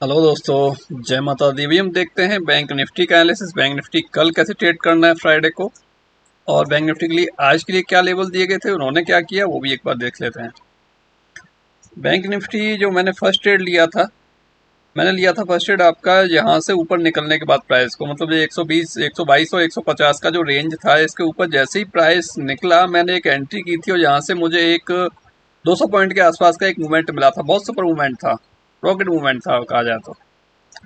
Hello दोस्तों, जय माता दी। भी हम देखते हैं बैंक निफ्टी का एनालिसिस। बैंक निफ्टी कल कैसे ट्रेड करना है फ्राइडे को, और बैंक निफ्टी के लिए आज के लिए क्या लेवल दिए गए थे, उन्होंने क्या किया, वो भी एक बार देख लेते हैं। बैंक निफ्टी जो मैंने फर्स्ट ट्रेड लिया था, मैंने लिया था फर्स्ट ट्रेड आपका यहाँ से ऊपर निकलने के बाद प्राइस को, मतलब ये 120, 122 और 150 का जो रेंज था, इसके ऊपर जैसे ही प्राइस निकला मैंने एक एंट्री की थी और यहाँ से मुझे एक 200 पॉइंट के आसपास का एक मूवमेंट मिला था। बहुत सुपर मूवमेंट था, रॉकेट मूवमेंट था कहा जाए तो।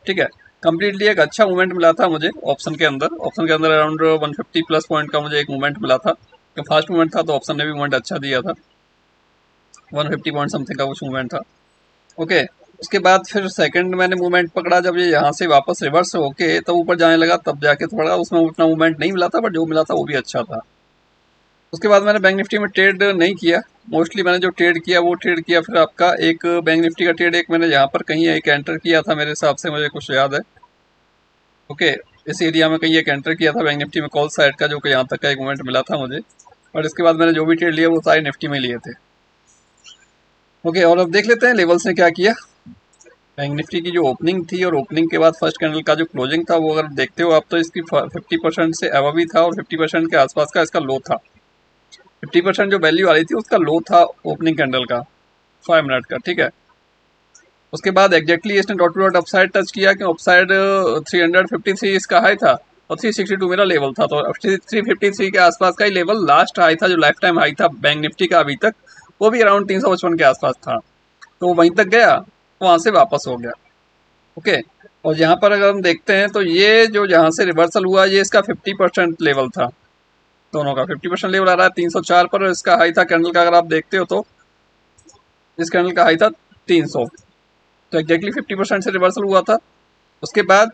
ठीक है, कम्प्लीटली एक अच्छा मूवमेंट मिला था मुझे ऑप्शन के अंदर अराउंड 150 प्लस पॉइंट का मुझे एक मूवमेंट मिला था। तो फास्ट मूवमेंट था तो ऑप्शन ने भी मूवमेंट अच्छा दिया था, 150 पॉइंट समथिंग का कुछ मूवमेंट था। ओके, उसके बाद फिर सेकंड मैंने मूवमेंट पकड़ा जब ये यहाँ से वापस रिवर्स होके तब ऊपर जाने लगा, तब जाके थोड़ा उसमें उतना मूवमेंट नहीं मिला था, बट जो मिला था वो भी अच्छा था। उसके बाद मैंने बैंक निफ्टी में ट्रेड नहीं किया। मोस्टली मैंने जो ट्रेड किया वो ट्रेड किया फिर आपका एक बैंक निफ्टी का ट्रेड एक मैंने यहाँ पर कहीं एक एंटर किया था, मेरे हिसाब से मुझे कुछ याद है। ओके, इस एरिया में कहीं एक एंटर किया था बैंक निफ्टी में कॉल साइड का, जो कि यहाँ तक का एक मोमेंट मिला था मुझे। और इसके बाद मैंने जो भी ट्रेड लिया वो सारे निफ्टी में लिए थे। ओके, और अब देख लेते हैं लेवल्स ने क्या किया। बैंक निफ्टी की जो ओपनिंग थी और ओपनिंग के बाद फर्स्ट कैंडल का जो क्लोजिंग था, वो अगर देखते हो आप तो इसकी 50% से अबव ही था और 50% के आसपास का इसका लो था। 50% जो वैल्यू आ रही थी उसका लो था ओपनिंग कैंडल का 5 मिनट का। ठीक है, उसके बाद एग्जैक्टली इसने dot to dot upside touch किया कि अपसाइड 353 इसका हाई था और 362 मेरा लेवल था। तो 353 के आसपास का ही लेवल लास्ट हाई था, जो लाइफ टाइम हाई था बैंक निफ्टी का अभी तक, वो भी अराउंड 355 के आसपास था। तो वो वहीं तक गया, वहां से वापस हो गया। ओके, और यहाँ पर अगर हम देखते हैं तो ये जो जहाँ से रिवर्सल हुआ ये इसका 50% लेवल था। दोनों का 50% लेवल आ रहा है 304 पर, और इसका हाई था कैंडल का, अगर आप देखते हो तो इस कैंडल का हाई था 300। तो एग्जैक्टली 50% से रिवर्सल हुआ था। उसके बाद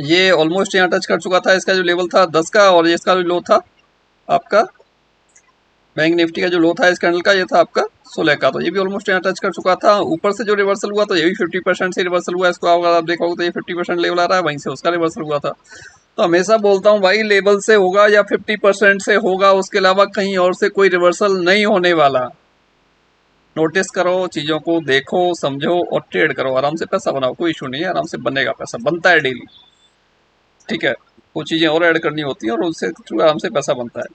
ये ऑलमोस्ट यहाँ टच कर चुका था, इसका जो लेवल था 10 का, और इसका जो लो था आपका बैंक निफ्टी का जो लो था इस कैंडल का, ये था आपका 16 का। तो ये भी ऑलमोस्ट यहाँ टच कर चुका था। ऊपर से जो रिवर्सल हुआ तो ये भी 50% से रिवर्सल हुआ। इसको अगर आप देखोगे तो ये 50% लेवल आ रहा है, वहीं से उसका रिवर्सल हुआ था। तो हमेशा बोलता हूँ भाई, लेवल से होगा या 50% से होगा, उसके अलावा कहीं और से कोई रिवर्सल नहीं होने वाला। नोटिस करो, चीज़ों को देखो, समझो और ट्रेड करो। आराम से पैसा बनाओ, कोई इशू नहीं है, आराम से बनेगा, पैसा बनता है डेली। ठीक है, कुछ चीज़ें और ऐड करनी होती हैं और उससे थ्रू आराम से पैसा बनता है।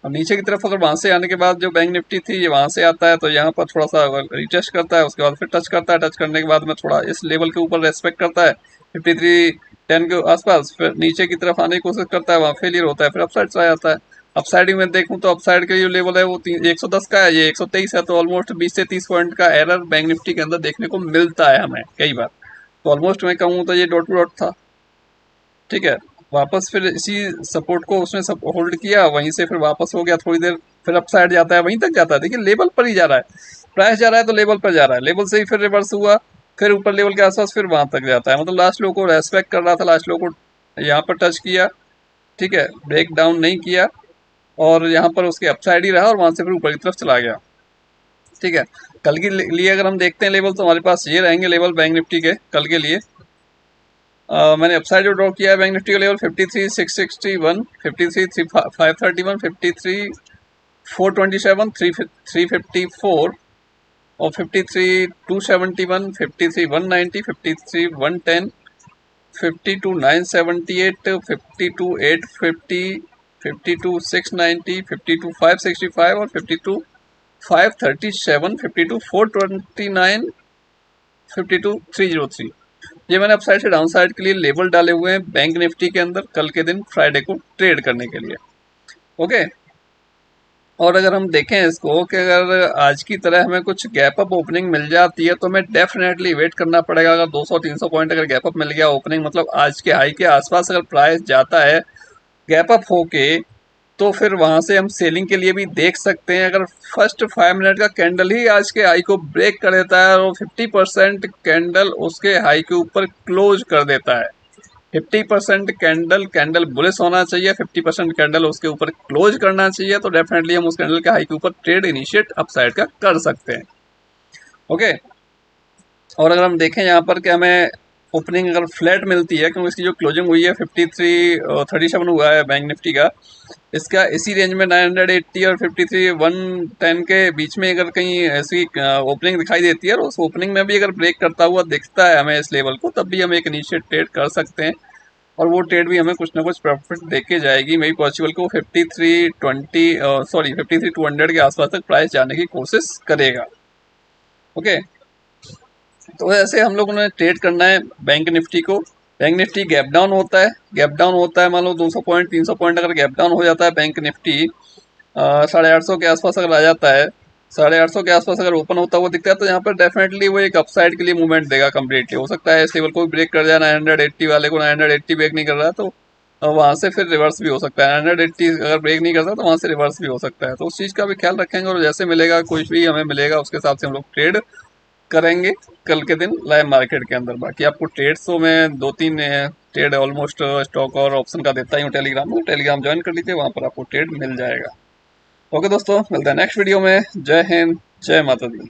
और नीचे की तरफ अगर वहाँ से आने के बाद जो बैंक निफ्टी थी ये वहाँ से आता है तो यहाँ पर थोड़ा सा रिटेस्ट करता है, उसके बाद फिर टच करता है। टच करने के बाद में थोड़ा इस लेवल के ऊपर रेस्पेक्ट करता है 5310 के आसपास, फिर नीचे की तरफ आने की कोशिश करता है, वहाँ फेलियर होता है, फिर अपसाइड चला जाता है। अपसाइड में देखूँ तो अपसाइड का जो लेवल है वो 110 का है, ये 123 है। तो ऑलमोस्ट 20 से 30 पॉइंट का एरर बैंक निफ्टी के अंदर देखने को मिलता है हमें कई बार। तो ऑलमोस्ट मैं कहूँ तो ये डॉट टू डॉट था। ठीक है, वापस फिर इसी सपोर्ट को उसने सब होल्ड किया, वहीं से फिर वापस हो गया थोड़ी देर, फिर अप साइड जाता है, वहीं तक जाता है। देखिए लेवल पर ही जा रहा है, प्राइस जा रहा है तो लेवल पर जा रहा है, लेवल से ही फिर रिवर्स हुआ, फिर ऊपर लेवल के आसपास फिर वहां तक जाता है। मतलब लास्ट लो को रेस्पेक्ट कर रहा था, लास्ट लो को यहाँ पर टच किया। ठीक है, ब्रेक डाउन नहीं किया और यहाँ पर उसके अपसाइड ही रहा और वहां से फिर ऊपर की तरफ चला गया। ठीक है, कल के लिए अगर हम देखते हैं लेवल, तो हमारे पास ये रहेंगे लेवल बैंक निफ्टी के कल के लिए। मैंने अपसाइड जो ड्रॉ किया है बैंक निफ्टी का लेवल 53,661, 53,531, 53,427, 354 और 53,271, 53,190, 53,110, 52,978, 52,850, 52,690, 52,565 और 52,537, 52,429, 52,303। ये मैंने अपसाइड से डाउन साइड के लिए लेवल डाले हुए हैं बैंक निफ्टी के अंदर कल के दिन फ्राइडे को ट्रेड करने के लिए। ओके, और अगर हम देखें इसको कि अगर आज की तरह हमें कुछ गैप अप ओपनिंग मिल जाती है तो हमें डेफिनेटली वेट करना पड़ेगा। अगर 200-300 पॉइंट अगर गैप अप मिल गया ओपनिंग, मतलब आज के हाई के आसपास अगर प्राइस जाता है गैप अप होके, तो फिर वहां से हम सेलिंग के लिए भी देख सकते हैं। अगर फर्स्ट 5 मिनट का कैंडल ही आज के हाई को ब्रेक कर देता है और 50% कैंडल उसके हाई के ऊपर क्लोज कर देता है, 50% कैंडल कैंडल बुलिश होना चाहिए, 50% कैंडल उसके ऊपर क्लोज करना चाहिए, तो डेफिनेटली हम उस कैंडल के हाई के ऊपर ट्रेड इनिशिएट अपसाइड का कर सकते हैं। ओके, और अगर हम देखें यहाँ पर कि हमें ओपनिंग अगर फ्लैट मिलती है, क्योंकि इसकी जो क्लोजिंग हुई है 5337 हुआ है बैंक निफ्टी का, इसका इसी रेंज में 980 और 53 110 के बीच में अगर कहीं ऐसी ओपनिंग दिखाई देती है और उस ओपनिंग में भी अगर ब्रेक करता हुआ दिखता है हमें इस लेवल को, तब भी हम एक इनिशिएट ट्रेड कर सकते हैं और वो ट्रेड भी हमें कुछ ना कुछ प्रॉफिट देके जाएगी। मे बी पॉसिबल को 53 200 के आसपास तक प्राइस जाने की कोशिश करेगा। ओके, तो ऐसे हम लोगों ने ट्रेड करना है बैंक निफ्टी को। बैंक निफ्टी गैप डाउन होता है, गैप डाउन होता है, मान लो 200 पॉइंट 300 पॉइंट अगर गैप डाउन हो जाता है बैंक निफ्टी 850 के आसपास अगर आ जाता है, 850 के आसपास अगर ओपन होता हुआ दिखता है, तो यहाँ पर डेफिनेटली वो एक अपसाइड के लिए मूवमेंट देगा कम्प्लीटली। हो सकता है इस लेवल को भी ब्रेक कर जाए, 980 वाले को 980 ब्रेक नहीं कर रहा तो वहाँ से फिर रिवर्स भी हो सकता है, 980 अगर ब्रेक नहीं करता तो वहाँ से रिवर्स भी हो सकता है। तो उस चीज़ का भी ख्याल रखेंगे और जैसे मिलेगा कुछ भी हमें मिलेगा उसके हिसाब से हम लोग ट्रेड करेंगे कल के दिन लाइव मार्केट के अंदर। बाकी आपको ट्रेड्स तो मैं 2-3 ट्रेड ऑलमोस्ट स्टॉक और ऑप्शन का देता ही हूँ टेलीग्राम में, टेलीग्राम ज्वाइन कर लीजिए, वहाँ पर आपको ट्रेड मिल जाएगा। ओके दोस्तों, मिलते हैं नेक्स्ट वीडियो में। जय हिंद, जय माता दी।